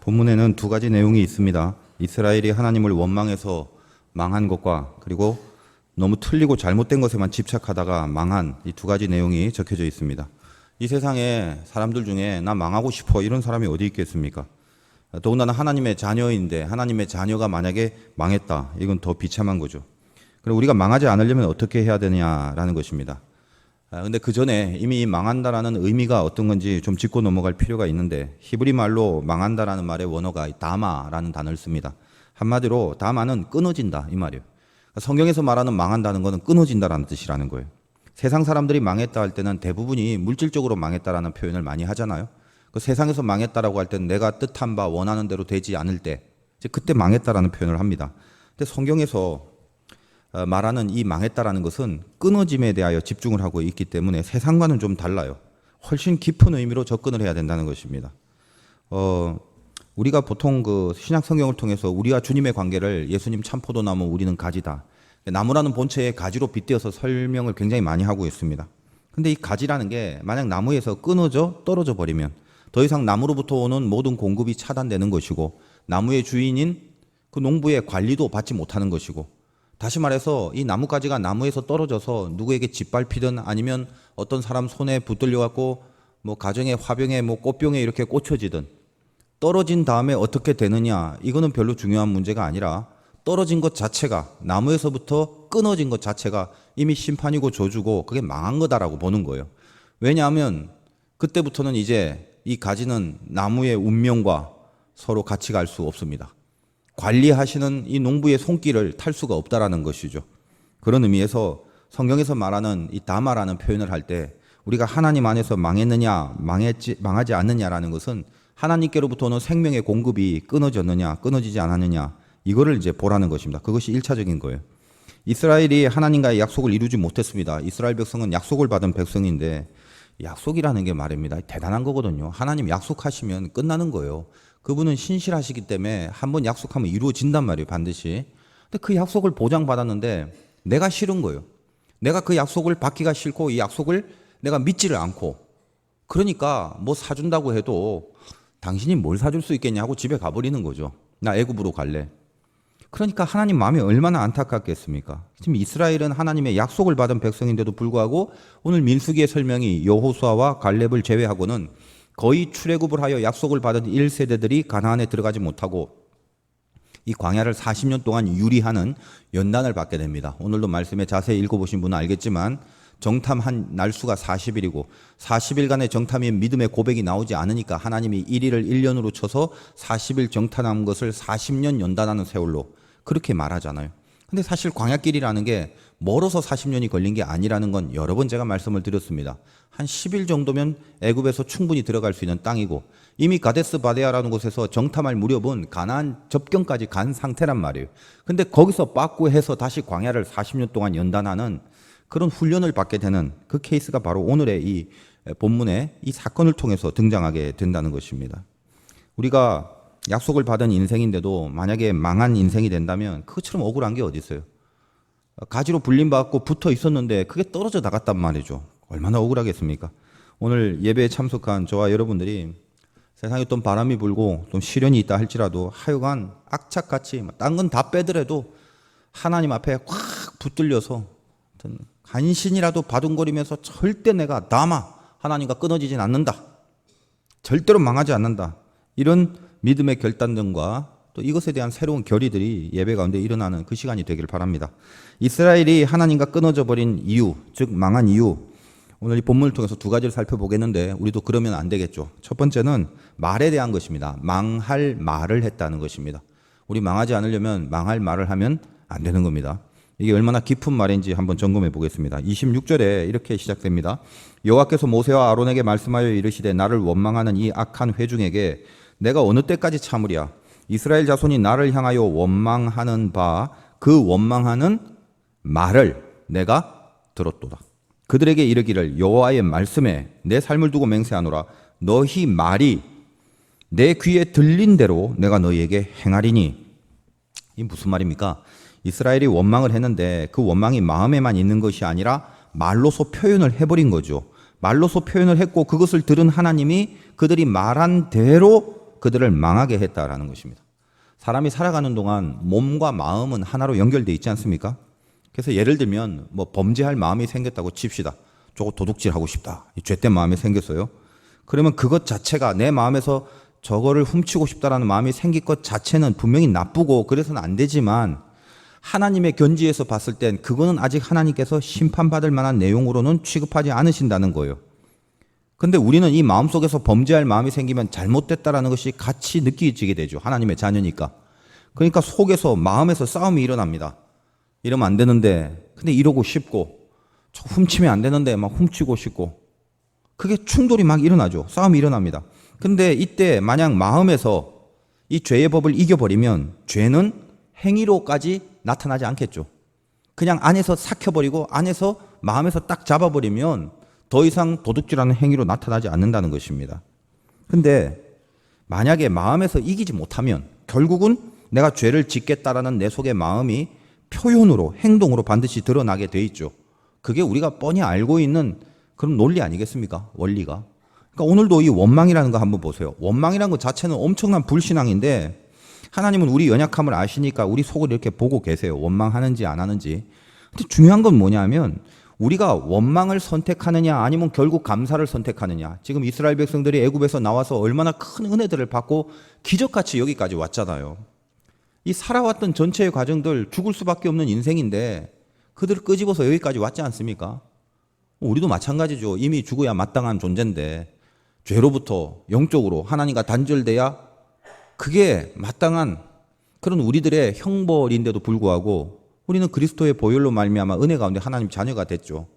본문에는 두 가지 내용이 있습니다. 이스라엘이 하나님을 원망해서 망한 것과 그리고 너무 틀리고 잘못된 것에만 집착하다가 망한 이 두 가지 내용이 적혀져 있습니다. 이 세상에 사람들 중에 나 망하고 싶어 이런 사람이 어디 있겠습니까? 더군다나 하나님의 자녀인데 하나님의 자녀가 만약에 망했다. 이건 더 비참한 거죠. 그럼 우리가 망하지 않으려면 어떻게 해야 되냐라는 것입니다. 근데 그 전에 이미 망한다라는 의미가 어떤 건지 좀 짚고 넘어갈 필요가 있는데 히브리 말로 망한다라는 말의 원어가 다마라는 단어를 씁니다. 한마디로 다마는 끊어진다 이 말이에요. 성경에서 말하는 망한다는 것은 끊어진다라는 뜻이라는 거예요. 세상 사람들이 망했다 할 때는 대부분이 물질적으로 망했다라는 표현을 많이 하잖아요. 그 세상에서 망했다라고 할 때는 내가 뜻한 바 원하는 대로 되지 않을 때 이제 그때 망했다라는 표현을 합니다. 근데 성경에서 말하는 이 망했다라는 것은 끊어짐에 대하여 집중을 하고 있기 때문에 세상과는 좀 달라요. 훨씬 깊은 의미로 접근을 해야 된다는 것입니다. 우리가 보통 그 신약 성경을 통해서 우리와 주님의 관계를 예수님 참포도나무 우리는 가지다. 나무라는 본체의 가지로 빗대어서 설명을 굉장히 많이 하고 있습니다. 근데 이 가지라는 게 만약 나무에서 끊어져 떨어져 버리면 더 이상 나무로부터 오는 모든 공급이 차단되는 것이고 나무의 주인인 그 농부의 관리도 받지 못하는 것이고 다시 말해서 이 나뭇가지가 나무에서 떨어져서 누구에게 짓밟히든 아니면 어떤 사람 손에 붙들려 갖고 뭐 가정의 화병에 뭐 꽃병에 이렇게 꽂혀지든 떨어진 다음에 어떻게 되느냐 이거는 별로 중요한 문제가 아니라 떨어진 것 자체가 나무에서부터 끊어진 것 자체가 이미 심판이고 저주고 그게 망한 거다라고 보는 거예요. 왜냐하면 그때부터는 이제 이 가지는 나무의 운명과 서로 같이 갈 수 없습니다. 관리하시는 이 농부의 손길을 탈 수가 없다라는 것이죠. 그런 의미에서 성경에서 말하는 이 다마라는 표현을 할 때 우리가 하나님 안에서 망했느냐 망하지 않느냐라는 것은 하나님께로부터 오는 생명의 공급이 끊어졌느냐 끊어지지 않았느냐 이거를 이제 보라는 것입니다. 그것이 1차적인 거예요. 이스라엘이 하나님과의 약속을 이루지 못했습니다. 이스라엘 백성은 약속을 받은 백성인데 약속이라는 게 말입니다. 대단한 거거든요. 하나님 약속하시면 끝나는 거예요. 그분은 신실하시기 때문에 한번 약속하면 이루어진단 말이에요. 반드시. 근데 그 약속을 보장받았는데 내가 싫은 거예요. 내가 그 약속을 받기가 싫고 이 약속을 내가 믿지를 않고 그러니까 뭐 사준다고 해도 당신이 뭘 사줄 수 있겠냐 하고 집에 가버리는 거죠. 나 애굽으로 갈래. 그러니까 하나님 마음이 얼마나 안타깝겠습니까? 지금 이스라엘은 하나님의 약속을 받은 백성인데도 불구하고 오늘 민수기의 설명이 여호수아와 갈렙을 제외하고는 거의 출애굽을 하여 약속을 받은 1세대들이 가나안에 들어가지 못하고 이 광야를 40년 동안 유리하는 연단을 받게 됩니다. 오늘도 말씀에 자세히 읽어보신 분은 알겠지만 정탐한 날수가 40일이고 40일간의 정탐이 믿음의 고백이 나오지 않으니까 하나님이 1일을 1년으로 쳐서 40일 정탐한 것을 40년 연단하는 세월로 그렇게 말하잖아요. 근데 사실 광야길이라는 게 멀어서 40년이 걸린 게 아니라는 건 여러 번 제가 말씀을 드렸습니다. 한 10일 정도면 애굽에서 충분히 들어갈 수 있는 땅이고 이미 가데스 바데아라는 곳에서 정탐할 무렵은 가나안 접경까지 간 상태란 말이에요. 근데 거기서 빠꾸해서 다시 광야를 40년 동안 연단하는 그런 훈련을 받게 되는 그 케이스가 바로 오늘의 이 본문의 이 사건을 통해서 등장하게 된다는 것입니다. 우리가 약속을 받은 인생인데도 만약에 망한 인생이 된다면 그것처럼 억울한 게 어디 있어요? 가지로 불림받고 붙어 있었는데 그게 떨어져 나갔단 말이죠. 얼마나 억울하겠습니까? 오늘 예배에 참석한 저와 여러분들이 세상에 어떤 바람이 불고 좀 시련이 있다 할지라도 하여간 악착같이 딴 건 다 빼더라도 하나님 앞에 확 붙들려서 간신이라도 바둥거리면서 절대 내가 하나님과 끊어지진 않는다. 절대로 망하지 않는다. 이런 믿음의 결단들과 또 이것에 대한 새로운 결의들이 예배 가운데 일어나는 그 시간이 되길 바랍니다. 이스라엘이 하나님과 끊어져 버린 이유, 즉 망한 이유, 오늘 이 본문을 통해서 두 가지를 살펴보겠는데 우리도 그러면 안 되겠죠. 첫 번째는 말에 대한 것입니다. 망할 말을 했다는 것입니다. 우리 망하지 않으려면 망할 말을 하면 안 되는 겁니다. 이게 얼마나 깊은 말인지 한번 점검해 보겠습니다. 26절에 이렇게 시작됩니다. 여호와께서 모세와 아론에게 말씀하여 이르시되 나를 원망하는 이 악한 회중에게 내가 어느 때까지 참으랴. 이스라엘 자손이 나를 향하여 원망하는 바 그 원망하는 말을 내가 들었도다. 그들에게 이르기를 여호와의 말씀에 내 삶을 두고 맹세하노라. 너희 말이 내 귀에 들린 대로 내가 너희에게 행하리니. 이 무슨 말입니까? 이스라엘이 원망을 했는데 그 원망이 마음에만 있는 것이 아니라 말로서 표현을 해버린 거죠. 말로서 표현을 했고 그것을 들은 하나님이 그들이 말한 대로 그들을 망하게 했다라는 것입니다. 사람이 살아가는 동안 몸과 마음은 하나로 연결되어 있지 않습니까? 그래서 예를 들면 뭐 범죄할 마음이 생겼다고 칩시다. 저거 도둑질하고 싶다. 죄된 마음이 생겼어요. 그러면 그것 자체가 내 마음에서 저거를 훔치고 싶다라는 마음이 생길 것 자체는 분명히 나쁘고 그래서는 안 되지만 하나님의 견지에서 봤을 땐 그거는 아직 하나님께서 심판받을 만한 내용으로는 취급하지 않으신다는 거예요. 근데 우리는 이 마음속에서 범죄할 마음이 생기면 잘못됐다라는 것이 같이 느껴지게 되죠. 하나님의 자녀니까. 그러니까 속에서 마음에서 싸움이 일어납니다. 이러면 안 되는데 근데 이러고 싶고 저 훔치면 안 되는데 막 훔치고 싶고 그게 충돌이 막 일어나죠. 싸움이 일어납니다. 근데 이때 만약 마음에서 이 죄의 법을 이겨버리면 죄는 행위로까지 나타나지 않겠죠. 그냥 안에서 삭혀버리고 안에서 마음에서 딱 잡아버리면 더 이상 도둑질하는 행위로 나타나지 않는다는 것입니다. 근데 만약에 마음에서 이기지 못하면 결국은 내가 죄를 짓겠다라는 내 속의 마음이 표현으로 행동으로 반드시 드러나게 돼 있죠. 그게 우리가 뻔히 알고 있는 그런 논리 아니겠습니까? 원리가. 그러니까 오늘도 이 원망이라는 거 한번 보세요. 원망이라는 것 자체는 엄청난 불신앙인데 하나님은 우리 연약함을 아시니까 우리 속을 이렇게 보고 계세요. 원망하는지 안 하는지. 근데 중요한 건 뭐냐면 우리가 원망을 선택하느냐 아니면 결국 감사를 선택하느냐. 지금 이스라엘 백성들이 애굽에서 나와서 얼마나 큰 은혜들을 받고 기적같이 여기까지 왔잖아요. 이 살아왔던 전체의 과정들 죽을 수밖에 없는 인생인데 그들을 끄집어서 여기까지 왔지 않습니까? 우리도 마찬가지죠. 이미 죽어야 마땅한 존재인데 죄로부터 영적으로 하나님과 단절돼야 그게 마땅한 그런 우리들의 형벌인데도 불구하고 우리는 그리스도의 보혈로 말미암아 은혜 가운데 하나님 자녀가 됐죠.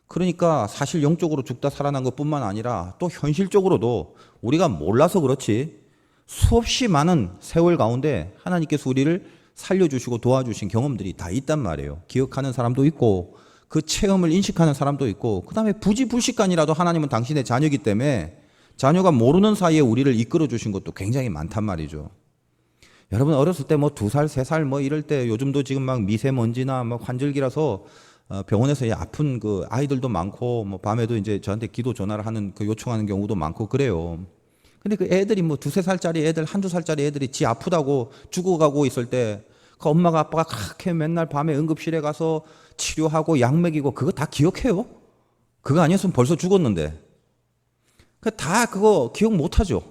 그러니까 사실 영적으로 죽다 살아난 것뿐만 아니라 또 현실적으로도 우리가 몰라서 그렇지 수없이 많은 세월 가운데 하나님께서 우리를 살려주시고 도와주신 경험들이 다 있단 말이에요. 기억하는 사람도 있고 그 체험을 인식하는 사람도 있고 그 다음에 부지불식간이라도 하나님은 당신의 자녀이기 때문에 자녀가 모르는 사이에 우리를 이끌어 주신 것도 굉장히 많단 말이죠. 여러분 어렸을 때 뭐 2살, 3살 뭐 이럴 때 요즘도 지금 막 미세먼지나 막 환절기라서 병원에서 아픈 그 아이들도 많고 뭐 밤에도 이제 저한테 기도 전화를 하는 그 요청하는 경우도 많고 그래요. 근데 그 애들이 뭐 2-3살짜리 애들, 1-2살짜리 애들이 지 아프다고 죽어가고 있을 때 그 엄마가 아빠가 그렇게 맨날 밤에 응급실에 가서 치료하고 약 먹이고 그거 다 기억해요? 그거 아니었으면 벌써 죽었는데. 다 그거 기억 못하죠.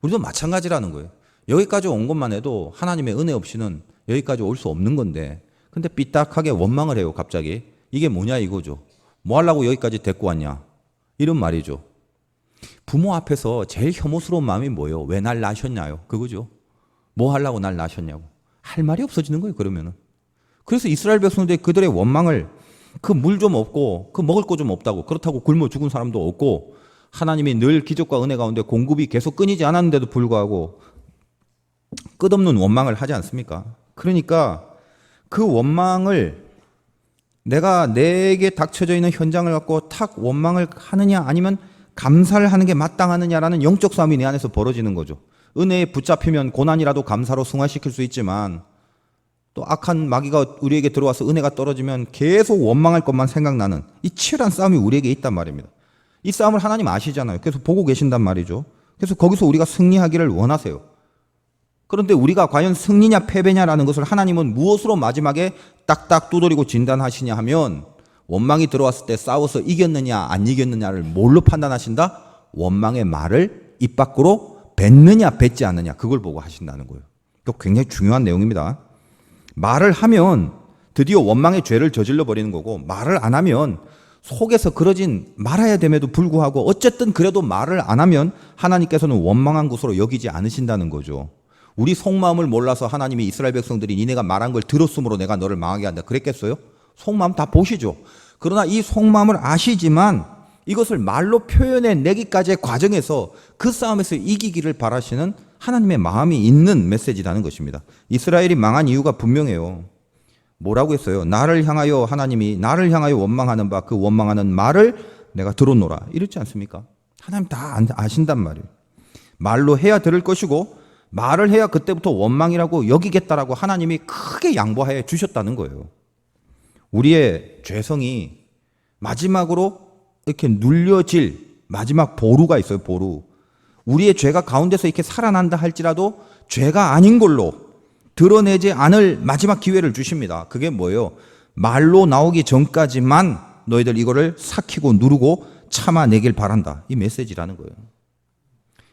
우리도 마찬가지라는 거예요. 여기까지 온 것만 해도 하나님의 은혜 없이는 여기까지 올 수 없는 건데 근데 삐딱하게 원망을 해요. 갑자기. 이게 뭐냐 이거죠. 뭐 하려고 여기까지 데리고 왔냐 이런 말이죠. 부모 앞에서 제일 혐오스러운 마음이 뭐예요? 왜 날 낳으셨냐요? 그거죠. 뭐 하려고 날 낳으셨냐고. 할 말이 없어지는 거예요. 그러면은. 그래서 이스라엘 백성들이 그들의 원망을 그 물 좀 없고 그 먹을 거 좀 없다고 그렇다고 굶어 죽은 사람도 없고 하나님이 늘 기적과 은혜 가운데 공급이 계속 끊이지 않았는데도 불구하고 끝없는 원망을 하지 않습니까? 그러니까 그 원망을 내가 내게 닥쳐져 있는 현장을 갖고 탁 원망을 하느냐 아니면 감사를 하는 게 마땅하느냐라는 영적 싸움이 내 안에서 벌어지는 거죠. 은혜에 붙잡히면 고난이라도 감사로 승화시킬 수 있지만 또 악한 마귀가 우리에게 들어와서 은혜가 떨어지면 계속 원망할 것만 생각나는 이 치열한 싸움이 우리에게 있단 말입니다. 이 싸움을 하나님 아시잖아요. 그래서 보고 계신단 말이죠. 그래서 거기서 우리가 승리하기를 원하세요. 그런데 우리가 과연 승리냐 패배냐라는 것을 하나님은 무엇으로 마지막에 딱딱 두드리고 진단하시냐 하면 원망이 들어왔을 때 싸워서 이겼느냐 안 이겼느냐를 뭘로 판단하신다? 원망의 말을 입 밖으로 뱉느냐 뱉지 않느냐 그걸 보고 하신다는 거예요. 이거 굉장히 중요한 내용입니다. 말을 하면 드디어 원망의 죄를 저질러 버리는 거고 말을 안 하면 속에서 그러진 말아야 됨에도 불구하고 어쨌든 그래도 말을 안 하면 하나님께서는 원망한 것으로 여기지 않으신다는 거죠. 우리 속마음을 몰라서 하나님이 이스라엘 백성들이 니네가 말한 걸 들었으므로 내가 너를 망하게 한다 그랬겠어요? 속마음 다 보시죠. 그러나 이 속마음을 아시지만 이것을 말로 표현해 내기까지의 과정에서 그 싸움에서 이기기를 바라시는 하나님의 마음이 있는 메시지라는 것입니다. 이스라엘이 망한 이유가 분명해요. 뭐라고 했어요? 나를 향하여 하나님이 나를 향하여 원망하는 바 그 원망하는 말을 내가 들었노라 이렇지 않습니까? 하나님 다 아신단 말이에요. 말로 해야 들을 것이고 말을 해야 그때부터 원망이라고 여기겠다라고 하나님이 크게 양보하여 주셨다는 거예요. 우리의 죄성이 마지막으로 이렇게 눌려질 마지막 보루가 있어요. 보루. 우리의 죄가 가운데서 이렇게 살아난다 할지라도 죄가 아닌 걸로 드러내지 않을 마지막 기회를 주십니다. 그게 뭐예요? 말로 나오기 전까지만 너희들 이거를 삭히고 누르고 참아내길 바란다. 이 메시지라는 거예요.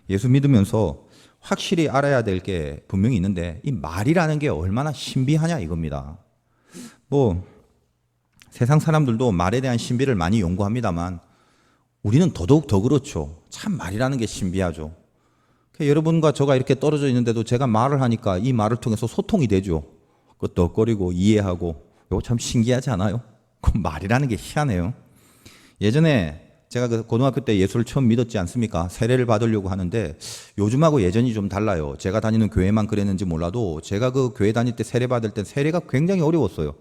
예수 믿으면서 확실히 알아야 될 게 분명히 있는데 이 말이라는 게 얼마나 신비하냐 이겁니다. 뭐 세상 사람들도 말에 대한 신비를 많이 연구합니다만 우리는 더더욱 더 그렇죠. 참 말이라는 게 신비하죠. 여러분과 저가 이렇게 떨어져 있는데도 제가 말을 하니까 이 말을 통해서 소통이 되죠. 끄떡거리고 이해하고 이거 참 신기하지 않아요? 그 말이라는 게 희한해요. 예전에 제가 그 고등학교 때 예수를 처음 믿었지 않습니까? 세례를 받으려고 하는데 요즘하고 예전이 좀 달라요. 제가 다니는 교회만 그랬는지 몰라도 제가 그 교회 다닐 때 세례 받을 때 세례가 굉장히 어려웠어요.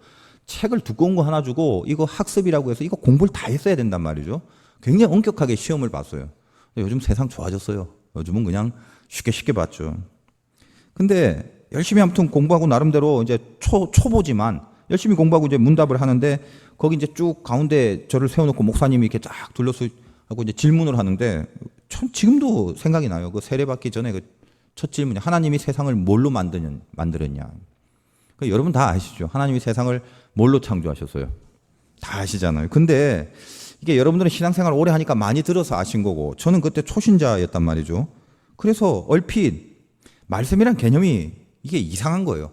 책을 두꺼운 거 하나 주고 이거 학습이라고 해서 이거 공부를 다 했어야 된단 말이죠. 굉장히 엄격하게 시험을 봤어요. 요즘 세상 좋아졌어요. 요즘은 그냥 쉽게 봤죠. 근데 열심히 아무튼 공부하고 나름대로 이제 초보지만 열심히 공부하고 이제 문답을 하는데 거기 이제 쭉 가운데 저를 세워놓고 목사님이 이렇게 쫙 둘러서 하고 이제 질문을 하는데 참 지금도 생각이 나요. 그 세례받기 전에 그 첫 질문이 하나님이 세상을 뭘로 만들었냐. 그러니까 여러분 다 아시죠? 하나님이 세상을 뭘로 창조하셨어요? 다 아시잖아요. 근데 이게 여러분들은 신앙생활 오래 하니까 많이 들어서 아신 거고 저는 그때 초신자였단 말이죠. 그래서 얼핏 말씀이란 개념이 이게 이상한 거예요.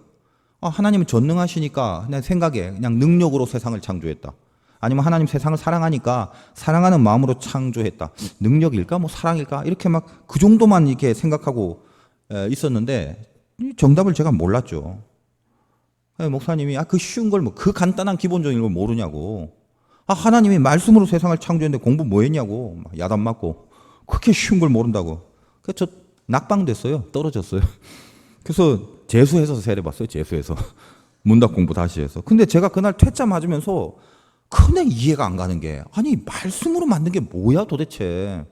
하나님은 전능하시니까 그냥 생각에 그냥 능력으로 세상을 창조했다. 아니면 하나님 세상을 사랑하니까 사랑하는 마음으로 창조했다. 능력일까? 뭐 사랑일까? 이렇게 막 그 정도만 이렇게 생각하고 있었는데 정답을 제가 몰랐죠. 목사님이 그 쉬운 걸 뭐 그 간단한 기본적인 걸 모르냐고. 하나님이 말씀으로 세상을 창조했는데 공부 뭐 했냐고. 야단 맞고. 그렇게 쉬운 걸 모른다고. 그래서 저 낙방됐어요. 떨어졌어요. 그래서 재수해서 세례봤어요. 재수해서. 문답 공부 다시 해서. 근데 제가 그날 퇴짜 맞으면서 그냥 이해가 안 가는 게 아니 말씀으로 만든 게 뭐야 도대체.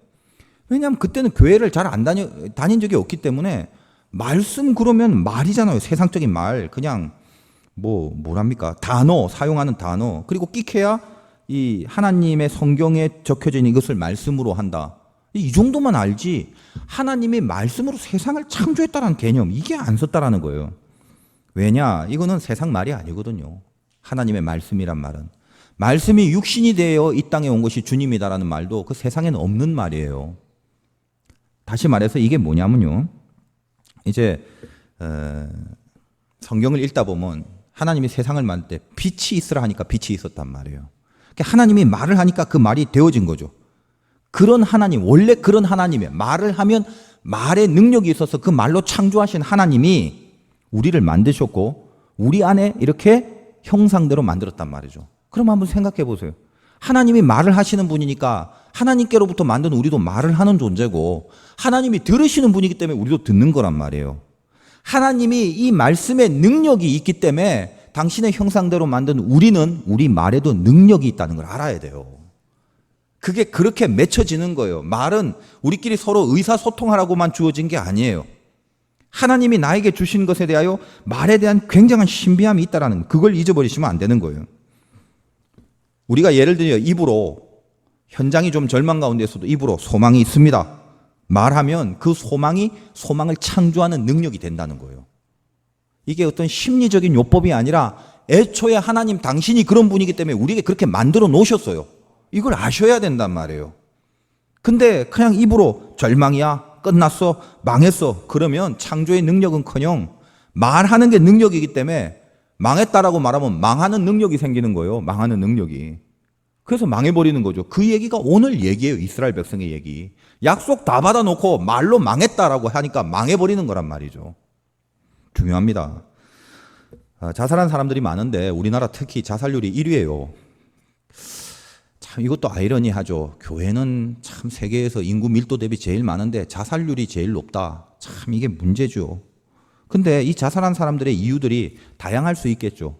왜냐하면 그때는 교회를 잘 안 다닌 적이 없기 때문에 말씀 그러면 말이잖아요. 세상적인 말. 그냥 뭐랍니까? 단어, 사용하는 단어. 그리고 끼케야 이 하나님의 성경에 적혀져 있는 이것을 말씀으로 한다. 이 정도만 알지 하나님이 말씀으로 세상을 창조했다는 개념 이게 안 썼다라는 거예요. 왜냐? 이거는 세상 말이 아니거든요. 하나님의 말씀이란 말은. 말씀이 육신이 되어 이 땅에 온 것이 주님이다라는 말도 그 세상에는 없는 말이에요. 다시 말해서 이게 뭐냐면요. 이제 성경을 읽다 보면 하나님이 세상을 만들 때 빛이 있으라 하니까 빛이 있었단 말이에요. 하나님이 말을 하니까 그 말이 되어진 거죠. 그런 하나님, 원래 그런 하나님이에요. 말을 하면 말의 능력이 있어서 그 말로 창조하신 하나님이 우리를 만드셨고 우리 안에 이렇게 형상대로 만들었단 말이죠. 그럼 한번 생각해 보세요. 하나님이 말을 하시는 분이니까 하나님께로부터 만든 우리도 말을 하는 존재고 하나님이 들으시는 분이기 때문에 우리도 듣는 거란 말이에요. 하나님이 이 말씀에 능력이 있기 때문에 당신의 형상대로 만든 우리는 우리 말에도 능력이 있다는 걸 알아야 돼요. 그게 그렇게 맺혀지는 거예요. 말은 우리끼리 서로 의사소통하라고만 주어진 게 아니에요. 하나님이 나에게 주신 것에 대하여 말에 대한 굉장한 신비함이 있다는 그걸 잊어버리시면 안 되는 거예요. 우리가 예를 들어 입으로 현장이 좀 절망 가운데서도 입으로 소망이 있습니다. 말하면 그 소망이 소망을 창조하는 능력이 된다는 거예요. 이게 어떤 심리적인 요법이 아니라 애초에 하나님 당신이 그런 분이기 때문에 우리에게 그렇게 만들어 놓으셨어요. 이걸 아셔야 된단 말이에요. 근데 그냥 입으로 절망이야, 끝났어, 망했어. 그러면 창조의 능력은커녕 말하는 게 능력이기 때문에 망했다라고 말하면 망하는 능력이 생기는 거예요. 망하는 능력이. 그래서 망해버리는 거죠. 그 얘기가 오늘 얘기예요. 이스라엘 백성의 얘기. 약속 다 받아놓고 말로 망했다라고 하니까 망해버리는 거란 말이죠. 중요합니다. 자살한 사람들이 많은데 우리나라 특히 자살률이 1위예요. 참 이것도 아이러니하죠. 교회는 참 세계에서 인구 밀도 대비 제일 많은데 자살률이 제일 높다. 참 이게 문제죠. 근데 이 자살한 사람들의 이유들이 다양할 수 있겠죠.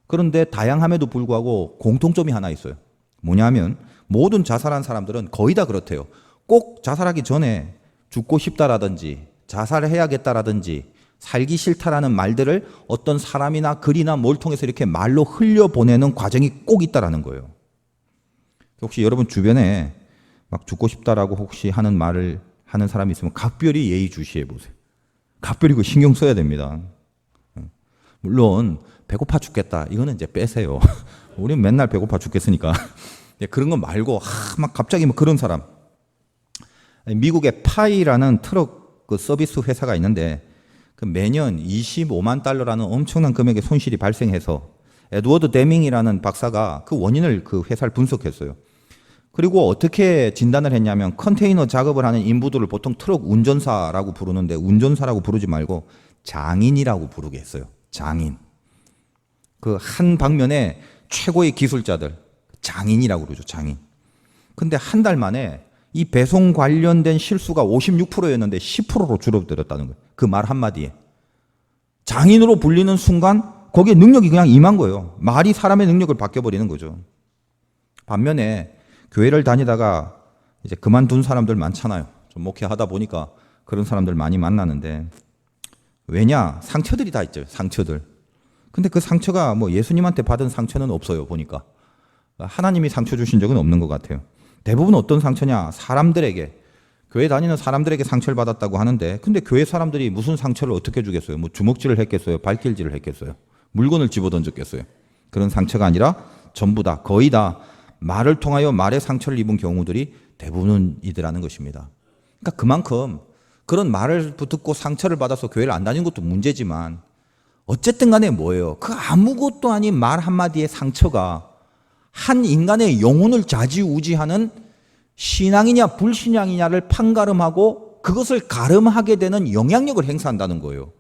그런데 다양함에도 불구하고 공통점이 하나 있어요. 뭐냐면 모든 자살한 사람들은 거의 다 그렇대요. 꼭 자살하기 전에 죽고 싶다라든지 자살해야겠다라든지 살기 싫다라는 말들을 어떤 사람이나 글이나 뭘 통해서 이렇게 말로 흘려보내는 과정이 꼭 있다라는 거예요. 혹시 여러분 주변에 막 죽고 싶다라고 혹시 하는 말을 하는 사람이 있으면 각별히 예의주시해 보세요. 각별히 그 신경 써야 됩니다. 물론 배고파 죽겠다 이거는 이제 빼세요. 우리는 맨날 배고파 죽겠으니까. 그런 거 말고 막 갑자기 뭐 그런 사람. 미국의 파이라는 트럭 그 서비스 회사가 있는데 그 매년 25만 달러라는 엄청난 금액의 손실이 발생해서 에드워드 데밍이라는 박사가 그 원인을 그 회사를 분석했어요. 그리고 어떻게 진단을 했냐면 컨테이너 작업을 하는 인부들을 보통 트럭 운전사라고 부르는데 운전사라고 부르지 말고 장인이라고 부르게 했어요. 장인. 그 한 방면에 최고의 기술자들, 장인이라고 그러죠. 장인. 근데 한 달 만에 이 배송 관련된 실수가 56%였는데 10%로 줄어들었다는 거예요. 그 말 한마디에. 장인으로 불리는 순간 거기에 능력이 그냥 임한 거예요. 말이 사람의 능력을 바뀌어버리는 거죠. 반면에 교회를 다니다가 이제 그만둔 사람들 많잖아요. 좀 목회하다 보니까 그런 사람들 많이 만나는데 왜냐? 상처들이 다 있죠. 상처들. 근데 그 상처가 뭐 예수님한테 받은 상처는 없어요. 보니까. 하나님이 상처 주신 적은 없는 것 같아요. 대부분 어떤 상처냐? 사람들에게, 교회 다니는 사람들에게 상처를 받았다고 하는데 근데 교회 사람들이 무슨 상처를 어떻게 주겠어요? 뭐 주먹질을 했겠어요? 발길질을 했겠어요? 물건을 집어던졌겠어요? 그런 상처가 아니라 전부 다, 거의 다 말을 통하여 말의 상처를 입은 경우들이 대부분이더라는 것입니다. 그러니까 그만큼 그런 말을 듣고 상처를 받아서 교회를 안 다니는 것도 문제지만 어쨌든 간에 뭐예요? 그 아무것도 아닌 말 한마디의 상처가 한 인간의 영혼을 좌지우지하는 신앙이냐 불신앙이냐를 판가름하고 그것을 가름하게 되는 영향력을 행사한다는 거예요.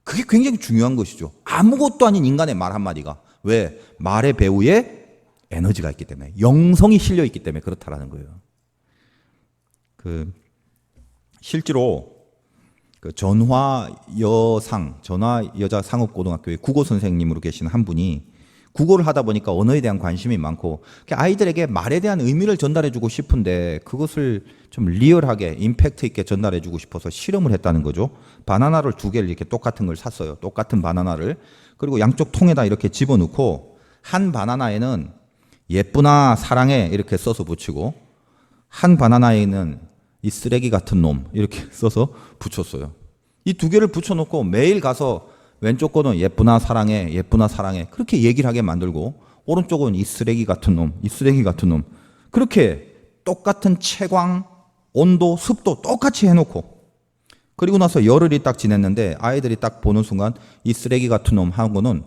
그게 굉장히 중요한 것이죠. 아무것도 아닌 인간의 말 한마디가. 왜? 말의 배후에 에너지가 있기 때문에, 영성이 실려 있기 때문에 그렇다라는 거예요. 실제로 전화 여자 상업고등학교의 국어 선생님으로 계신 한 분이 국어를 하다 보니까 언어에 대한 관심이 많고 아이들에게 말에 대한 의미를 전달해주고 싶은데 그것을 좀 리얼하게 임팩트 있게 전달해주고 싶어서 실험을 했다는 거죠. 바나나를 2개를 이렇게 똑같은 걸 샀어요. 똑같은 바나나를. 그리고 양쪽 통에다 이렇게 집어넣고 한 바나나에는 예쁘나 사랑해 이렇게 써서 붙이고 한 바나나에는 이 쓰레기 같은 놈 이렇게 써서 붙였어요. 이 2개를 붙여놓고 매일 가서 왼쪽 거는 예쁘나 사랑해 예쁘나 사랑해 그렇게 얘기를 하게 만들고 오른쪽은 이 쓰레기 같은 놈 이 쓰레기 같은 놈 그렇게 똑같은 채광 온도 습도 똑같이 해놓고 그리고 나서 열흘이 딱 지냈는데 아이들이 딱 보는 순간 이 쓰레기 같은 놈 하는 거는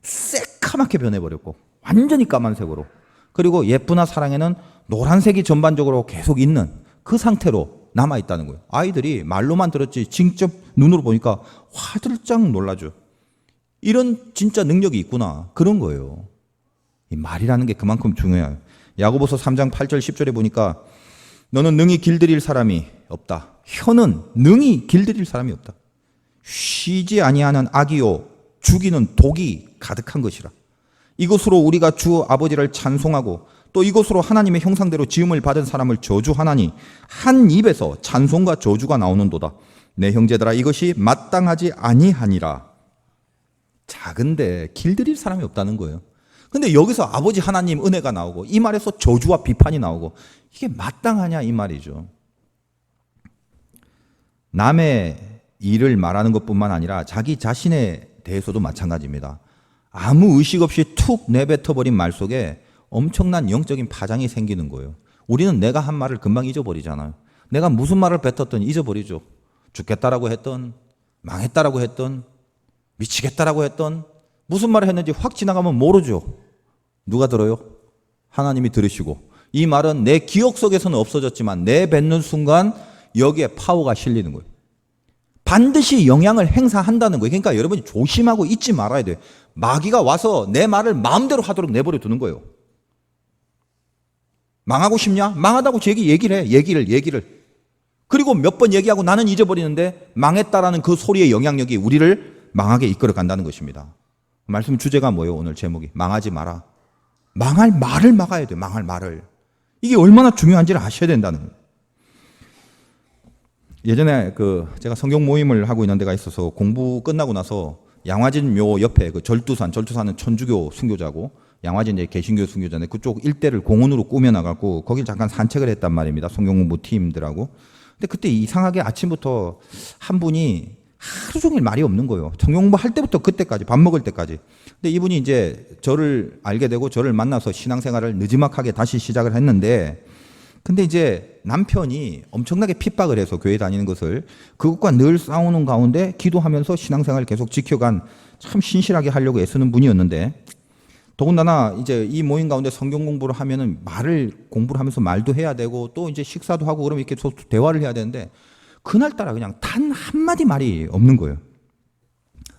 새카맣게 변해버렸고 완전히 까만색으로 그리고 예쁘나 사랑해는 노란색이 전반적으로 계속 있는 그 상태로 남아있다는 거예요. 아이들이 말로만 들었지 직접 눈으로 보니까 화들짝 놀라죠. 이런 진짜 능력이 있구나. 그런 거예요. 이 말이라는 게 그만큼 중요해요. 야고보서 3장 8절 10절에 보니까 너는 능히 길들일 사람이 없다. 혀는 능히 길들일 사람이 없다. 쉬지 아니하는 악이요 죽이는 독이 가득한 것이라. 이것으로 우리가 주 아버지를 찬송하고 또 이것으로 하나님의 형상대로 지음을 받은 사람을 저주하나니 한 입에서 찬송과 저주가 나오는도다. 내 형제들아 이것이 마땅하지 아니하니라. 작은데 길들일 사람이 없다는 거예요. 근데 여기서 아버지 하나님 은혜가 나오고 이 말에서 저주와 비판이 나오고 이게 마땅하냐 이 말이죠. 남의 일을 말하는 것뿐만 아니라 자기 자신에 대해서도 마찬가지입니다. 아무 의식 없이 툭 내뱉어버린 말 속에 엄청난 영적인 파장이 생기는 거예요. 우리는 내가 한 말을 금방 잊어버리잖아요. 내가 무슨 말을 뱉었든 잊어버리죠. 죽겠다라고 했던, 망했다라고 했던, 미치겠다라고 했던, 무슨 말을 했는지 확 지나가면 모르죠. 누가 들어요? 하나님이 들으시고 이 말은 내 기억 속에서는 없어졌지만 내뱉는 순간 여기에 파워가 실리는 거예요. 반드시 영향을 행사한다는 거예요. 그러니까 여러분이 조심하고 잊지 말아야 돼요. 마귀가 와서 내 말을 마음대로 하도록 내버려 두는 거예요. 망하고 싶냐? 망하다고 제게 얘기를 해. 얘기를. 그리고 몇 번 얘기하고 나는 잊어버리는데 망했다라는 그 소리의 영향력이 우리를 망하게 이끌어 간다는 것입니다. 말씀 주제가 뭐예요? 오늘 제목이. 망하지 마라. 망할 말을 막아야 돼요. 망할 말을. 이게 얼마나 중요한지를 아셔야 된다는 거예요. 예전에 제가 성경 모임을 하고 있는 데가 있어서 공부 끝나고 나서 양화진 묘 옆에 절두산은 천주교 순교자고 양화진 이제 개신교 순교자인데 그쪽 일대를 공원으로 꾸며나가고 거기 잠깐 산책을 했단 말입니다. 성경 공부 팀들하고. 근데 그때 이상하게 아침부터 한 분이 하루 종일 말이 없는 거예요. 성경 공부할 때부터 그때까지, 밥 먹을 때까지. 근데 이분이 이제 저를 알게 되고 저를 만나서 신앙생활을 느지막하게 다시 시작을 했는데, 근데 이제 남편이 엄청나게 핍박을 해서 교회 다니는 것을, 그것과 늘 싸우는 가운데 기도하면서 신앙생활을 계속 지켜간 참 신실하게 하려고 애쓰는 분이었는데, 더군다나 이제 이 모임 가운데 성경 공부를 하면은 공부를 하면서 말도 해야 되고 또 이제 식사도 하고 그러면 이렇게 대화를 해야 되는데, 그날따라 그냥 단 한마디 말이 없는 거예요.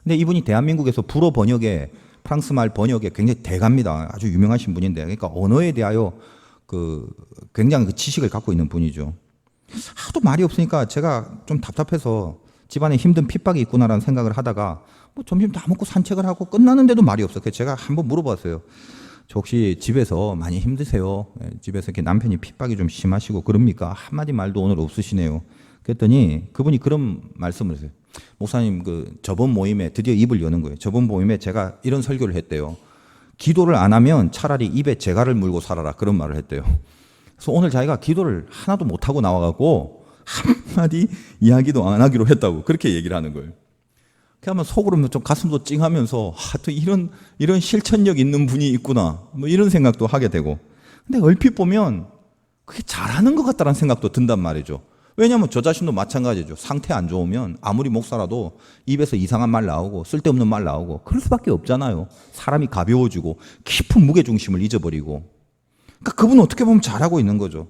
근데 이분이 대한민국에서 불어 번역에, 프랑스 말 번역에 굉장히 대가입니다. 아주 유명하신 분인데, 그러니까 언어에 대하여 굉장히 지식을 갖고 있는 분이죠. 하도 말이 없으니까 제가 좀 답답해서 집안에 힘든 핍박이 있구나라는 생각을 하다가 뭐 점심 다 먹고 산책을 하고 끝나는데도 말이 없어요. 그래서 제가 한번 물어봤어요. 저 혹시 집에서 많이 힘드세요? 집에서 이렇게 남편이 핍박이 좀 심하시고 그럽니까? 한마디 말도 오늘 없으시네요. 그랬더니 그분이 그런 말씀을 했어요. 목사님, 저번 모임에 드디어 입을 여는 거예요. 저번 모임에 제가 이런 설교를 했대요. 기도를 안 하면 차라리 입에 재갈을 물고 살아라, 그런 말을 했대요. 그래서 오늘 자기가 기도를 하나도 못하고 나와갖고 한마디 이야기도 안 하기로 했다고 그렇게 얘기를 하는 거예요. 그러면 속으로 좀 가슴도 찡하면서 또 이런 실천력 있는 분이 있구나, 뭐 이런 생각도 하게 되고. 근데 얼핏 보면 그게 잘하는 것 같다는 생각도 든단 말이죠. 왜냐하면 저 자신도 마찬가지죠. 상태 안 좋으면 아무리 목사라도 입에서 이상한 말 나오고 쓸데없는 말 나오고 그럴 수밖에 없잖아요. 사람이 가벼워지고 깊은 무게중심을 잊어버리고. 그러니까 그분은 어떻게 보면 잘하고 있는 거죠.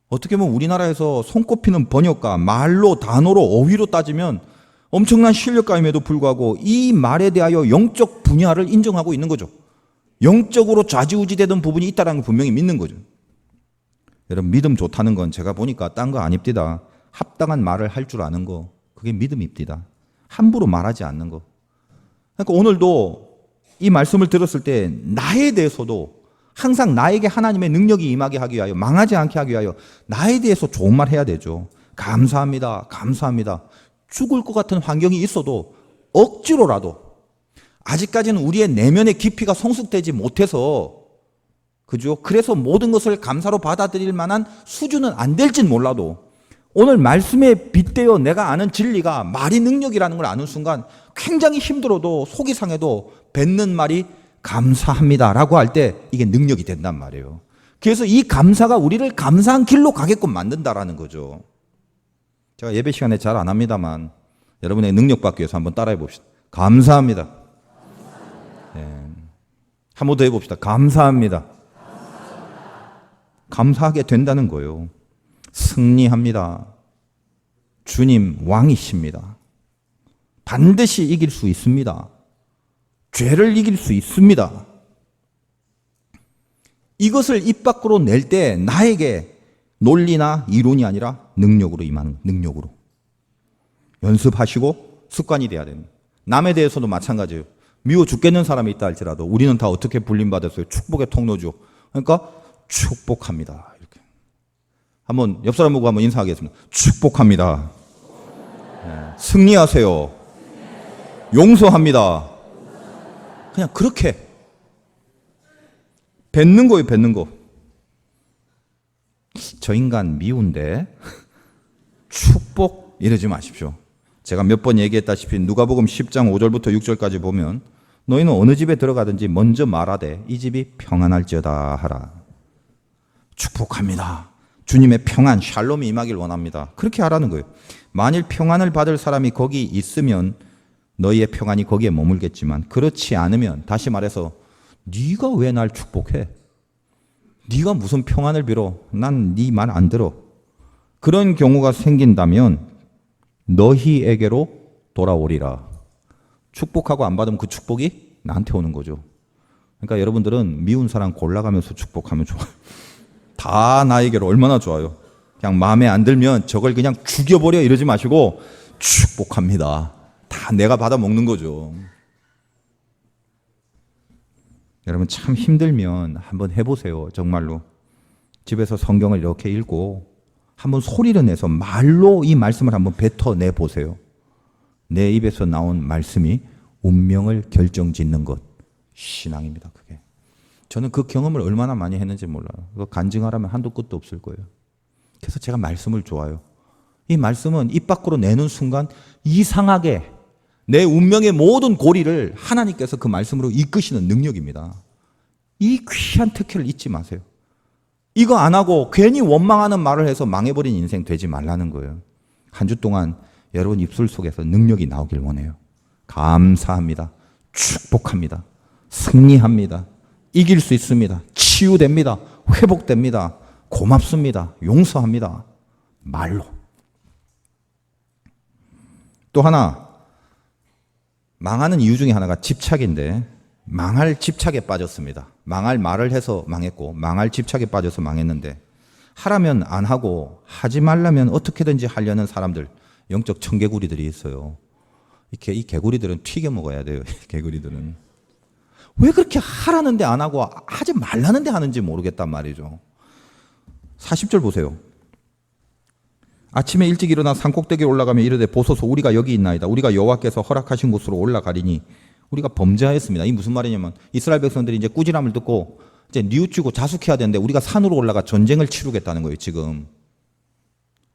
어떻게 보면 우리나라에서 손꼽히는 번역가, 말로, 단어로, 어휘로 따지면 엄청난 실력가임에도 불구하고 이 말에 대하여 영적 분야를 인정하고 있는 거죠. 영적으로 좌지우지 되던 부분이 있다는 걸 분명히 믿는 거죠. 여러분, 믿음 좋다는 건 제가 보니까 딴 거 아닙니다. 합당한 말을 할 줄 아는 거, 그게 믿음입니다. 함부로 말하지 않는 거. 그러니까 오늘도 이 말씀을 들었을 때 나에 대해서도 항상 나에게 하나님의 능력이 임하게 하기 위하여, 망하지 않게 하기 위하여 나에 대해서 좋은 말 해야 되죠. 감사합니다. 감사합니다. 죽을 것 같은 환경이 있어도 억지로라도, 아직까지는 우리의 내면의 깊이가 성숙되지 못해서, 그죠? 그래서 모든 것을 감사로 받아들일 만한 수준은 안 될진 몰라도 오늘 말씀에 빗대어 내가 아는 진리가 말이 능력이라는 걸 아는 순간 굉장히 힘들어도 속이 상해도 뱉는 말이 감사합니다라고 할 때 이게 능력이 된단 말이에요. 그래서 이 감사가 우리를 감사한 길로 가게끔 만든다라는 거죠. 제가 예배 시간에 잘 안 합니다만 여러분의 능력 받기 위해서 한번 따라해 봅시다. 감사합니다. 네. 한 번 더 해봅시다. 감사합니다. 감사하게 된다는 거예요. 승리합니다. 주님 왕이십니다. 반드시 이길 수 있습니다. 죄를 이길 수 있습니다. 이것을 입 밖으로 낼 때 나에게 논리나 이론이 아니라 능력으로 임하는, 능력으로. 연습하시고 습관이 돼야 됩니다. 남에 대해서도 마찬가지예요. 미워 죽겠는 사람이 있다 할지라도 우리는 다 어떻게 불림받았어요? 축복의 통로죠. 그러니까 축복합니다. 이렇게. 한번 옆 사람 보고 한번 인사하겠습니다. 축복합니다. 네. 승리하세요. 용서합니다. 그냥 그렇게 뱉는 거예요, 뱉는 거. 저 인간 미운데 축복 이러지 마십시오. 제가 몇 번 얘기했다시피 누가복음 10장 5절부터 6절까지 보면 너희는 어느 집에 들어가든지 먼저 말하되 이 집이 평안할지어다 하라. 축복합니다. 주님의 평안, 샬롬이 임하길 원합니다. 그렇게 하라는 거예요. 만일 평안을 받을 사람이 거기 있으면 너희의 평안이 거기에 머물겠지만 그렇지 않으면, 다시 말해서 네가 왜 날 축복해? 네가 무슨 평안을 빌어? 난 네 말 안 들어. 그런 경우가 생긴다면 너희에게로 돌아오리라. 축복하고 안 받으면 그 축복이 나한테 오는 거죠. 그러니까 여러분들은 미운 사람 골라가면서 축복하면 좋아요. 다 나에게로 얼마나 좋아요. 그냥 마음에 안 들면 저걸 그냥 죽여버려 이러지 마시고 축복합니다. 다 내가 받아 먹는 거죠. 여러분 참 힘들면 한번 해보세요. 정말로 집에서 성경을 이렇게 읽고 한번 소리를 내서 말로 이 말씀을 한번 뱉어내 보세요. 내 입에서 나온 말씀이 운명을 결정짓는 것, 신앙입니다. 그게. 저는 그 경험을 얼마나 많이 했는지 몰라요. 그거 간증하라면 한도 끝도 없을 거예요. 그래서 제가 말씀을 좋아요. 이 말씀은 입 밖으로 내는 순간 이상하게 내 운명의 모든 고리를 하나님께서 그 말씀으로 이끄시는 능력입니다. 이 귀한 특혜를 잊지 마세요. 이거 안 하고 괜히 원망하는 말을 해서 망해버린 인생 되지 말라는 거예요. 한 주 동안 여러분 입술 속에서 능력이 나오길 원해요. 감사합니다. 축복합니다. 승리합니다. 이길 수 있습니다. 치유됩니다. 회복됩니다. 고맙습니다. 용서합니다. 말로. 또 하나, 망하는 이유 중에 하나가 집착인데 망할 집착에 빠졌습니다. 망할 말을 해서 망했고 망할 집착에 빠져서 망했는데 하라면 안 하고 하지 말라면 어떻게든지 하려는 사람들, 영적 청개구리들이 있어요. 이 개구리들은 튀겨 먹어야 돼요. 개구리들은. 왜 그렇게 하라는데 안 하고 하지 말라는데 하는지 모르겠단 말이죠. 40절 보세요. 아침에 일찍 일어나 산꼭대기에 올라가며 이르되 보소서 우리가 여기 있나이다. 우리가 여호와께서 허락하신 곳으로 올라가리니 우리가 범죄하였습니다. 이 무슨 말이냐면 이스라엘 백성들이 이제 꾸지람을 듣고 이제 뉘우치고 자숙해야 되는데 우리가 산으로 올라가 전쟁을 치르겠다는 거예요, 지금.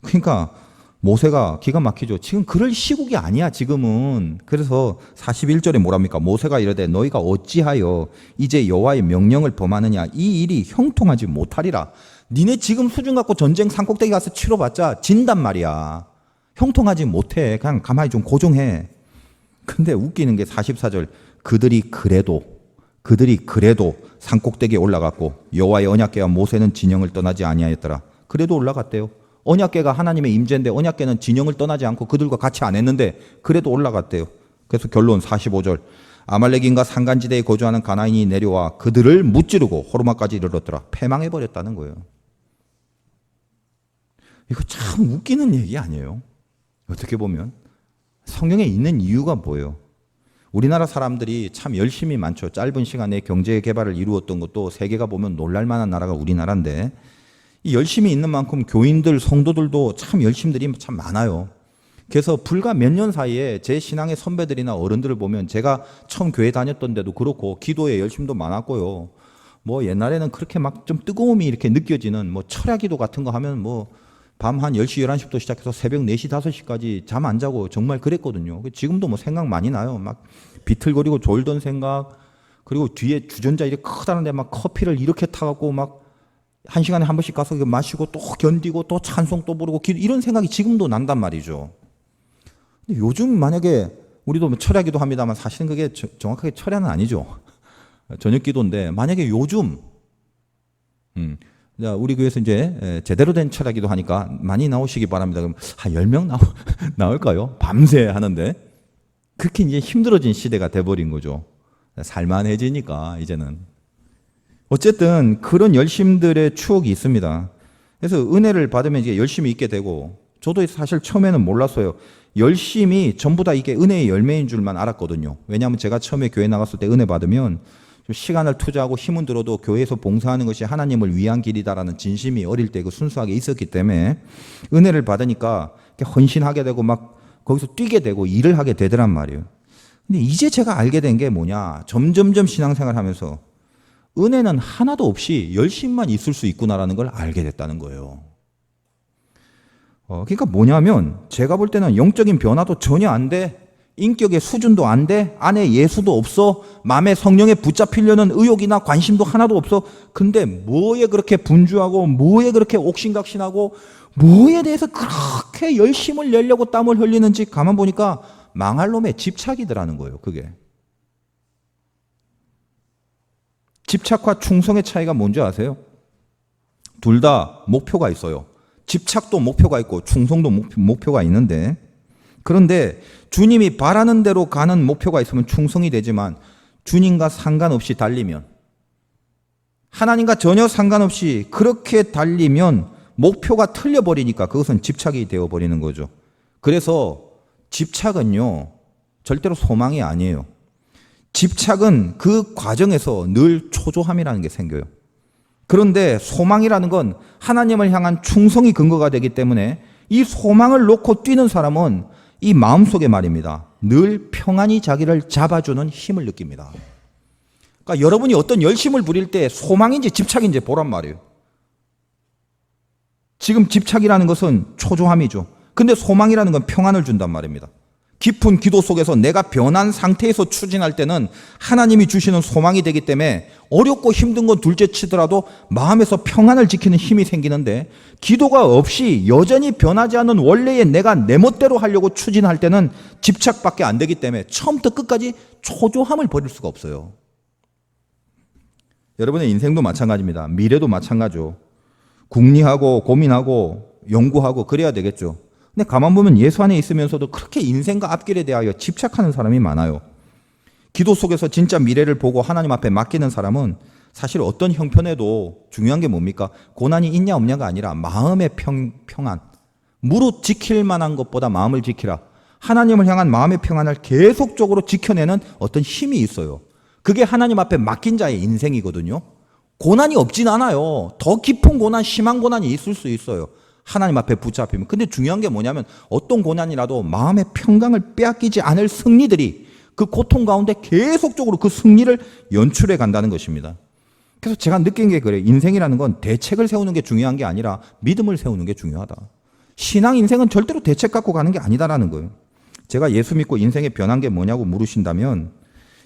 그러니까 모세가 기가 막히죠. 지금 그럴 시국이 아니야, 지금은. 그래서 41절에 뭐랍니까? 모세가 이르되 너희가 어찌하여 이제 여호와의 명령을 범하느냐? 이 일이 형통하지 못하리라. 니네 지금 수준 갖고 전쟁 산꼭대기 가서 치러봤자 진단 말이야. 형통하지 못해. 그냥 가만히 좀 고정해. 근데 웃기는 게 44절. 그들이 그래도 산꼭대기에 올라갔고 여호와의 언약궤와 모세는 진영을 떠나지 아니하였더라. 그래도 올라갔대요. 언약궤가 하나님의 임재인데 언약궤는 진영을 떠나지 않고 그들과 같이 안 했는데 그래도 올라갔대요. 그래서 결론 45절. 아말렉인과 산간지대에 거주하는 가나인이 내려와 그들을 무찌르고 호르마까지 이르렀더라. 패망해버렸다는 거예요. 이거 참 웃기는 얘기 아니에요? 어떻게 보면. 성경에 있는 이유가 뭐예요? 우리나라 사람들이 참 열심히 많죠. 짧은 시간에 경제 개발을 이루었던 것도 세계가 보면 놀랄만한 나라가 우리나라인데 이 열심히 있는 만큼 교인들, 성도들도 참 열심들이 참 많아요. 그래서 불과 몇 년 사이에 제 신앙의 선배들이나 어른들을 보면 제가 처음 교회 다녔던 데도 그렇고 기도에 열심도 많았고요. 뭐 옛날에는 그렇게 막 좀 뜨거움이 이렇게 느껴지는 뭐 철야기도 같은 거 하면 뭐 밤 한 10시, 11시부터 시작해서 새벽 4시, 5시까지 잠 안 자고 정말 그랬거든요. 지금도 뭐 생각 많이 나요. 막 비틀거리고 졸던 생각, 그리고 뒤에 주전자 이렇게 커다란데 막 커피를 이렇게 타갖고 막 1시간에 한 번씩 가서 마시고 또 견디고 또 찬송 또 부르고 이런 생각이 지금도 난단 말이죠. 근데 요즘 만약에 우리도 뭐 철야기도 합니다만 사실은 그게 정확하게 철야는 아니죠. 저녁 기도인데 만약에 요즘 우리 교회에서 이제 제대로 된 철야기도 하니까 많이 나오시기 바랍니다. 그럼 한 10명 나올까요? 밤새 하는데 그렇게 이제 힘들어진 시대가 돼버린 거죠. 살만해지니까 이제는. 어쨌든 그런 열심들의 추억이 있습니다. 그래서 은혜를 받으면 이제 열심히 있게 되고 저도 사실 처음에는 몰랐어요. 열심히 전부 다 이게 은혜의 열매인 줄만 알았거든요. 왜냐하면 제가 처음에 교회 나갔을 때 은혜 받으면 좀 시간을 투자하고 힘은 들어도 교회에서 봉사하는 것이 하나님을 위한 길이다라는 진심이 어릴 때 그 순수하게 있었기 때문에 은혜를 받으니까 헌신하게 되고 막 거기서 뛰게 되고 일을 하게 되더란 말이에요. 근데 이제 제가 알게 된 게 뭐냐. 점점점 신앙생활 하면서 은혜는 하나도 없이 열심만 있을 수 있구나라는 걸 알게 됐다는 거예요. 그러니까 뭐냐면 제가 볼 때는 영적인 변화도 전혀 안 돼. 인격의 수준도 안 돼. 안에 예수도 없어. 마음에 성령에 붙잡히려는 의욕이나 관심도 하나도 없어. 근데 뭐에 그렇게 분주하고 뭐에 그렇게 옥신각신하고 뭐에 대해서 그렇게 열심을 내려고 땀을 흘리는지 가만 보니까 망할 놈의 집착이더라는 거예요. 그게. 집착과 충성의 차이가 뭔지 아세요? 둘 다 목표가 있어요. 집착도 목표가 있고 충성도 목표가 있는데 그런데 주님이 바라는 대로 가는 목표가 있으면 충성이 되지만 주님과 상관없이 달리면 하나님과 전혀 상관없이 그렇게 달리면 목표가 틀려버리니까 그것은 집착이 되어버리는 거죠. 그래서 집착은요 절대로 소망이 아니에요. 집착은 그 과정에서 늘 초조함이라는 게 생겨요. 그런데 소망이라는 건 하나님을 향한 충성이 근거가 되기 때문에 이 소망을 놓고 뛰는 사람은 이 마음속에 말입니다. 늘 평안히 자기를 잡아주는 힘을 느낍니다. 그러니까 여러분이 어떤 열심을 부릴 때 소망인지 집착인지 보란 말이에요. 지금 집착이라는 것은 초조함이죠. 근데 소망이라는 건 평안을 준단 말입니다. 깊은 기도 속에서 내가 변한 상태에서 추진할 때는 하나님이 주시는 소망이 되기 때문에 어렵고 힘든 건 둘째 치더라도 마음에서 평안을 지키는 힘이 생기는데, 기도가 없이 여전히 변하지 않는 원래의 내가 내 멋대로 하려고 추진할 때는 집착밖에 안 되기 때문에 처음부터 끝까지 초조함을 버릴 수가 없어요. 여러분의 인생도 마찬가지입니다. 미래도 마찬가지죠. 궁리하고 고민하고 연구하고 그래야 되겠죠. 근데 가만 보면 예수 안에 있으면서도 그렇게 인생과 앞길에 대하여 집착하는 사람이 많아요. 기도 속에서 진짜 미래를 보고 하나님 앞에 맡기는 사람은 사실 어떤 형편에도 중요한 게 뭡니까? 고난이 있냐 없냐가 아니라 마음의 평안. 무릇 지킬 만한 것보다 마음을 지키라. 하나님을 향한 마음의 평안을 계속적으로 지켜내는 어떤 힘이 있어요. 그게 하나님 앞에 맡긴 자의 인생이거든요. 고난이 없진 않아요. 더 깊은 고난, 심한 고난이 있을 수 있어요. 하나님 앞에 붙잡히면. 근데 중요한 게 뭐냐면 어떤 고난이라도 마음의 평강을 빼앗기지 않을 승리들이 그 고통 가운데 계속적으로 그 승리를 연출해 간다는 것입니다. 그래서 제가 느낀 게 그래요. 인생이라는 건 대책을 세우는 게 중요한 게 아니라 믿음을 세우는 게 중요하다. 신앙 인생은 절대로 대책 갖고 가는 게 아니다라는 거예요. 제가 예수 믿고 인생에 변한 게 뭐냐고 물으신다면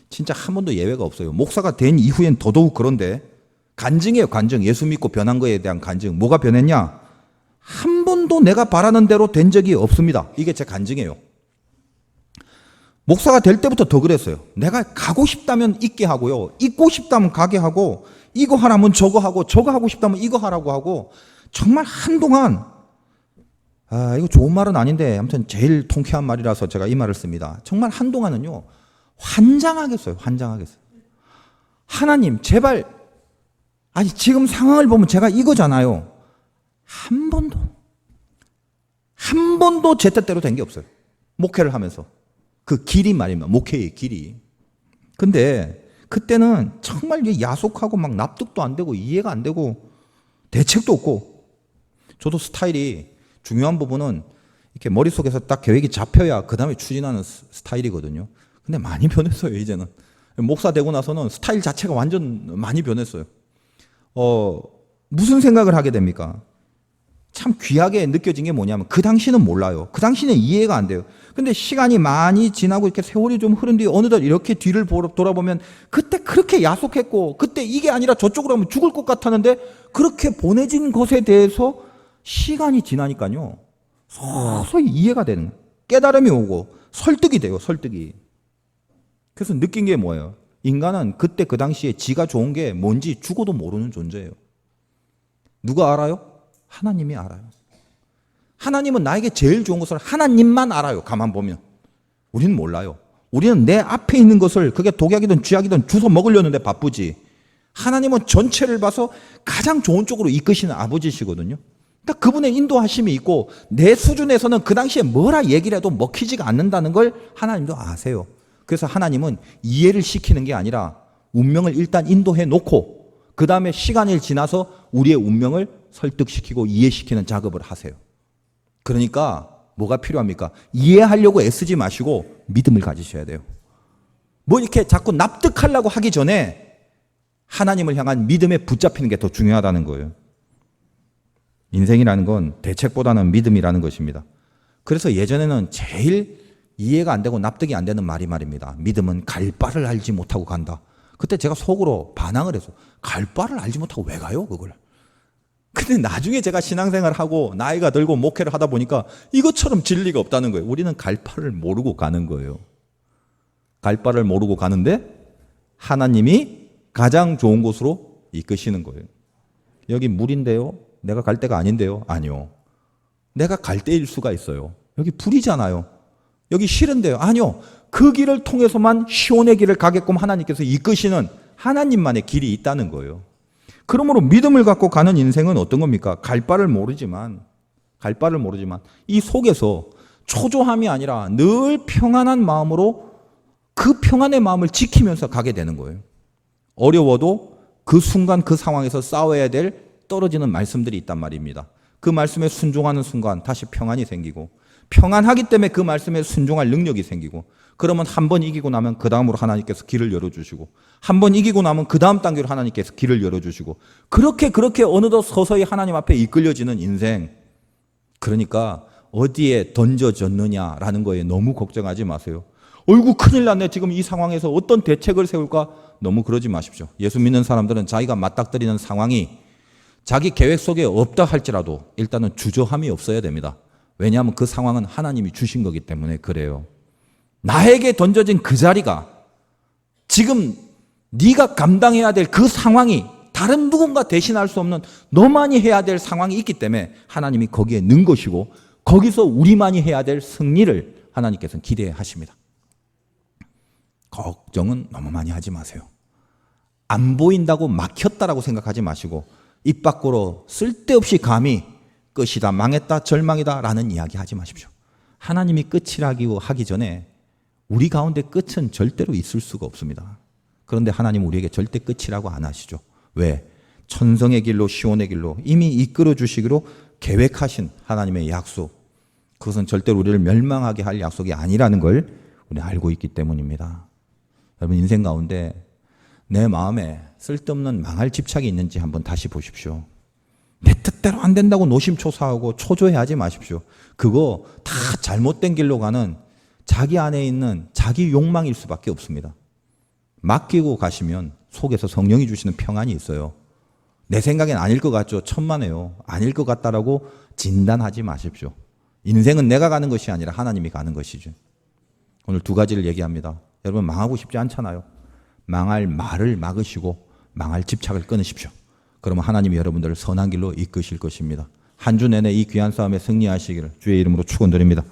진짜 한 번도 예외가 없어요. 목사가 된 이후엔 더더욱 그런데 간증이에요. 간증. 예수 믿고 변한 거에 대한 간증. 뭐가 변했냐? 한 번도 내가 바라는 대로 된 적이 없습니다. 이게 제 간증이에요. 목사가 될 때부터 더 그랬어요. 내가 가고 싶다면 있게 하고요. 있고 싶다면 가게 하고, 이거 하라면 저거 하고, 저거 하고 싶다면 이거 하라고 하고, 정말 한동안, 이거 좋은 말은 아닌데 아무튼 제일 통쾌한 말이라서 제가 이 말을 씁니다. 정말 한동안은요, 환장하겠어요. 환장하겠어요. 하나님 제발, 아니 지금 상황을 보면 제가 이거잖아요. 한 번도 제 뜻대로 된 게 없어요. 목회를 하면서. 그 길이 말입니다. 목회의 길이. 근데 그때는 정말 야속하고 막 납득도 안 되고 이해가 안 되고 대책도 없고, 저도 스타일이 중요한 부분은 이렇게 머릿속에서 딱 계획이 잡혀야 그 다음에 추진하는 스타일이거든요. 근데 많이 변했어요, 이제는. 목사 되고 나서는 스타일 자체가 완전 많이 변했어요. 무슨 생각을 하게 됩니까? 참 귀하게 느껴진 게 뭐냐면 그 당시는 몰라요. 그 당시는 이해가 안 돼요. 근데 시간이 많이 지나고 이렇게 세월이 좀 흐른 뒤에 어느덧 이렇게 뒤를 돌아보면 그때 그렇게 야속했고, 그때 이게 아니라 저쪽으로 하면 죽을 것 같았는데 그렇게 보내진 것에 대해서 시간이 지나니까요, 서서히 이해가 되는 거예요. 깨달음이 오고 설득이 돼요. 설득이. 그래서 느낀 게 뭐예요? 인간은 그때 그 당시에 지가 좋은 게 뭔지 죽어도 모르는 존재예요. 누가 알아요? 하나님이 알아요. 하나님은 나에게 제일 좋은 것을 하나님만 알아요. 가만 보면. 우리는 몰라요. 우리는 내 앞에 있는 것을, 그게 독약이든 쥐약이든 주워 먹으려는데 바쁘지. 하나님은 전체를 봐서 가장 좋은 쪽으로 이끄시는 아버지시거든요. 그러니까 그분의 인도하심이 있고, 내 수준에서는 그 당시에 뭐라 얘기를 해도 먹히지가 않는다는 걸 하나님도 아세요. 그래서 하나님은 이해를 시키는 게 아니라 운명을 일단 인도해 놓고 그 다음에 시간이 지나서 우리의 운명을 설득시키고 이해시키는 작업을 하세요. 그러니까 뭐가 필요합니까? 이해하려고 애쓰지 마시고 믿음을 가지셔야 돼요. 뭐 이렇게 자꾸 납득하려고 하기 전에 하나님을 향한 믿음에 붙잡히는 게 더 중요하다는 거예요. 인생이라는 건 대책보다는 믿음이라는 것입니다. 그래서 예전에는 제일 이해가 안 되고 납득이 안 되는 말입니다. 믿음은 갈 바를 알지 못하고 간다. 그때 제가 속으로 반항을 해서, 갈 바를 알지 못하고 왜 가요, 그걸? 근데 나중에 제가 신앙생활을 하고 나이가 들고 목회를 하다 보니까 이것처럼 진리가 없다는 거예요. 우리는 갈 바를 모르고 가는 거예요. 갈 바를 모르고 가는데 하나님이 가장 좋은 곳으로 이끄시는 거예요. 여기 물인데요? 내가 갈 데가 아닌데요? 아니요. 내가 갈 데일 수가 있어요. 여기 불이잖아요. 여기 싫은데요? 아니요. 그 길을 통해서만 시온의 길을 가게끔 하나님께서 이끄시는 하나님만의 길이 있다는 거예요. 그러므로 믿음을 갖고 가는 인생은 어떤 겁니까? 갈 바를 모르지만 이 속에서 초조함이 아니라 늘 평안한 마음으로 그 평안의 마음을 지키면서 가게 되는 거예요. 어려워도 그 순간 그 상황에서 싸워야 될 떨어지는 말씀들이 있단 말입니다. 그 말씀에 순종하는 순간 다시 평안이 생기고, 평안하기 때문에 그 말씀에 순종할 능력이 생기고, 그러면 한 번 이기고 나면 그 다음으로 하나님께서 길을 열어주시고, 한 번 이기고 나면 그 다음 단계로 하나님께서 길을 열어주시고, 그렇게 어느덧 서서히 하나님 앞에 이끌려지는 인생. 그러니까 어디에 던져졌느냐라는 거에 너무 걱정하지 마세요. 어이구 큰일 났네. 지금 이 상황에서 어떤 대책을 세울까? 너무 그러지 마십시오. 예수 믿는 사람들은 자기가 맞닥뜨리는 상황이 자기 계획 속에 없다 할지라도 일단은 주저함이 없어야 됩니다. 왜냐하면 그 상황은 하나님이 주신 거기 때문에 그래요. 나에게 던져진 그 자리가 지금 네가 감당해야 될 그 상황이 다른 누군가 대신할 수 없는 너만이 해야 될 상황이 있기 때문에 하나님이 거기에 넣은 것이고 거기서 우리만이 해야 될 승리를 하나님께서는 기대하십니다. 걱정은 너무 많이 하지 마세요. 안 보인다고 막혔다라고 생각하지 마시고 입 밖으로 쓸데없이 감히 끝이다, 망했다, 절망이다 라는 이야기 하지 마십시오. 하나님이 끝이라고 하기 전에 우리 가운데 끝은 절대로 있을 수가 없습니다. 그런데 하나님은 우리에게 절대 끝이라고 안 하시죠. 왜? 천성의 길로 시온의 길로 이미 이끌어 주시기로 계획하신 하나님의 약속, 그것은 절대로 우리를 멸망하게 할 약속이 아니라는 걸 우리 알고 있기 때문입니다. 여러분 인생 가운데 내 마음에 쓸데없는 망할 집착이 있는지 한번 다시 보십시오. 내 뜻대로 안 된다고 노심초사하고 초조해하지 마십시오. 그거 다 잘못된 길로 가는 자기 안에 있는 자기 욕망일 수밖에 없습니다. 맡기고 가시면 속에서 성령이 주시는 평안이 있어요. 내 생각엔 아닐 것 같죠? 천만에요. 아닐 것 같다라고 진단하지 마십시오. 인생은 내가 가는 것이 아니라 하나님이 가는 것이죠. 오늘 두 가지를 얘기합니다. 여러분 망하고 싶지 않잖아요. 망할 말을 막으시고 망할 집착을 끊으십시오. 그러면 하나님이 여러분들을 선한 길로 이끄실 것입니다. 한 주 내내 이 귀한 싸움에 승리하시기를 주의 이름으로 축원드립니다.